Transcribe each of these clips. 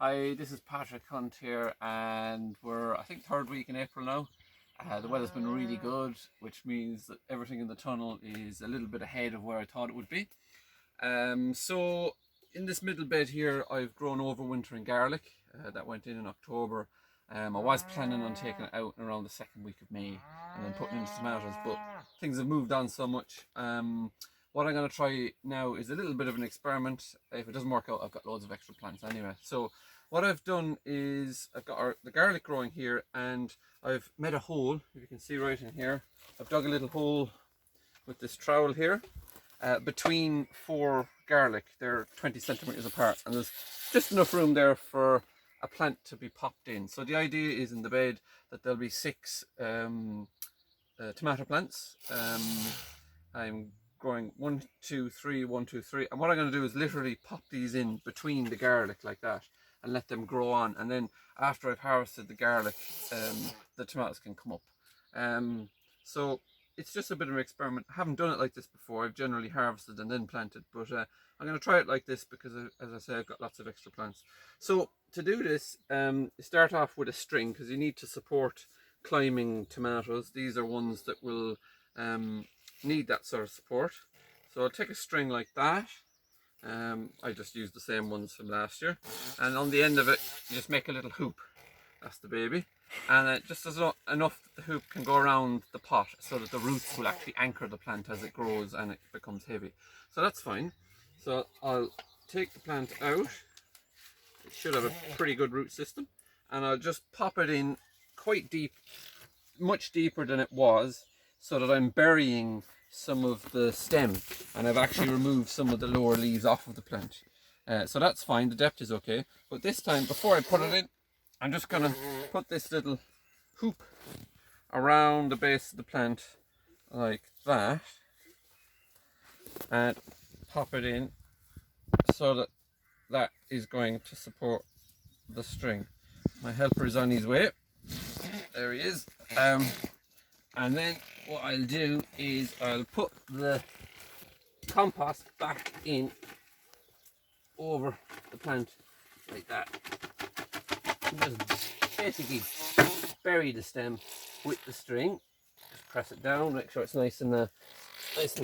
Hi, this is Patrick Hunt here, and we're, I think, third week in April now. The weather's been really good, which means that everything in the tunnel is a little bit ahead of where I thought it would be. So in this middle bed here, I've grown overwintering garlic that went in October. I was planning on taking it out around the second week of May and then putting in tomatoes, but things have moved on so much. What I'm going to try now is a little bit of an experiment. If it doesn't work out, I've got loads of extra plants anyway. So what I've done is I've got the garlic growing here, and I've made a hole, if you can see right in here. I've dug a little hole with this trowel here between 4 garlic. They're 20 centimeters apart, and there's just enough room there for a plant to be popped in. So the idea is in the bed that there'll be 6 tomato plants. I'm growing 1, 2, 3, 1, 2, 3, and what I'm going to do is literally pop these in between the garlic like that and let them grow on, and then after I've harvested the garlic, the tomatoes can come up. So it's just a bit of an experiment. I haven't done it like this before. I've generally harvested and then planted, but I'm going to try it like this because, as I say, I've got lots of extra plants. So to do this, you start off with a string because you need to support climbing tomatoes. These are ones that will need that sort of support. So I'll take a string like that. I just used the same ones from last year, and on the end of it you just make a little hoop. That's the baby, and just as enough that the hoop can go around the pot so that the roots will actually anchor the plant as it grows and it becomes heavy. So that's fine. So I'll take the plant out. It should have a pretty good root system, and I'll just pop it in quite deep, much deeper than it was, so that I'm burying some of the stem, and I've actually removed some of the lower leaves off of the plant. So that's fine, the depth is okay. But this time, before I put it in, I'm just going to put this little hoop around the base of the plant like that and pop it in so that that is going to support the string. My helper is on his way. There he is. And then what I'll do is I'll put the compost back in over the plant like that. Just basically bury the stem with the string. Just press it down, make sure it's nice and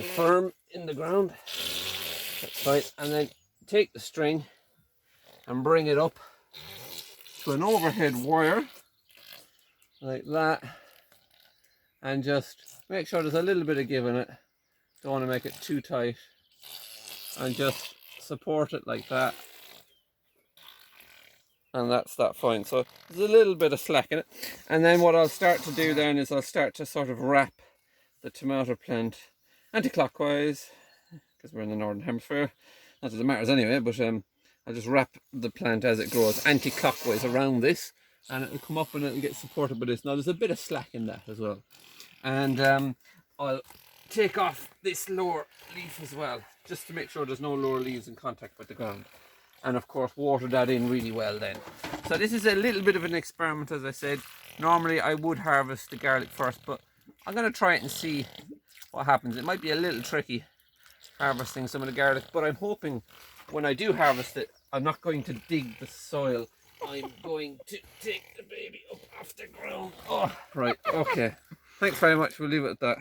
firm in the ground. That's fine. And then take the string and bring it up to an overhead wire like that, and just make sure there's a little bit of give in it. Don't want to make it too tight, and just support it like that, and that's that fine. So there's a little bit of slack in it, and then what I'll start to do then is I'll start to sort of wrap the tomato plant anti-clockwise, because we're in the northern hemisphere. Not that it matters anyway, but I'll just wrap the plant as it grows anti-clockwise around this, and it'll come up and it'll get supported by this. Now there's a bit of slack in that as well, and I'll take off this lower leaf as well, just to make sure there's no lower leaves in contact with the ground, and of course water that in really well then. So this is a little bit of an experiment, as I said. Normally I would harvest the garlic first, but I'm going to try it and see what happens. It might be a little tricky harvesting some of the garlic, but I'm hoping when I do harvest it, I'm not going to dig the soil. I'm going to take the baby up off the ground. Oh, right, okay. Thanks very much. We'll leave it at that.